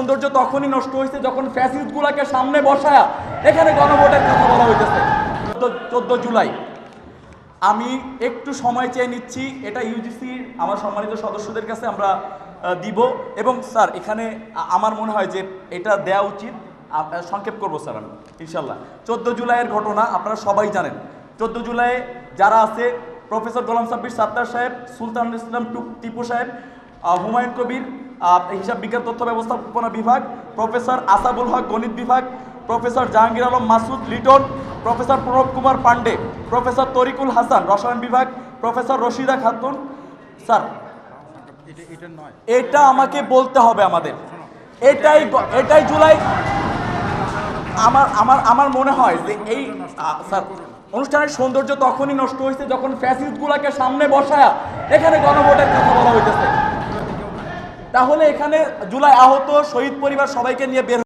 সৌন্দর্য তখনই নষ্ট হয়েছে যখন ফ্যাসিস্টগুলোকে সামনে বসায়া এখানে গণভোটের কথা বলা হইতেছে। 14 জুলাই আমি একটু সময় চেয়ে নিচ্ছি, এটা ইউজিসির আমার সম্মানিত সদস্যদের কাছে আমরা দিব। এবং স্যার এখানে আমার মনে হয় যে এটা দেওয়া উচিত, সংক্ষেপ করবো স্যার আমি ইনশাল্লাহ। 14 জুলাইয়ের ঘটনা আপনারা সবাই জানেন। 14 জুলাই যারা আছে, প্রফেসর গোলাম সাব্বির সাত্তার সাহেব, সুলতানুল ইসলাম টিপু সাহেব, হুমায়ুন কবির হিসাব বিজ্ঞান তথ্য ব্যবস্থাপনা বিভাগ, প্রফেসর আসাবুল হক গণিত বিভাগ, professor Jahangir Alam Masud Liton, professor Pranab Kumar Pandey, professor Tarikul Hasan রসায়ন বিভাগ, প্রফেসর রশিদা খাতুন। স্যার এটা আমাকে বলতে হবে আমাদের, এটাই জুলাই। আমার মনে হয় যে এই স্যার অনুষ্ঠানের সৌন্দর্য তখনই নষ্ট হয়েছে যখন ফ্যাসিস্টগুলোকে সামনে বসায়া এখানে গণভোটের কথা বলা হইতেছে। তাহলে এখানে জুলাই আহত শহীদ পরিবার সবাইকে নিয়ে বের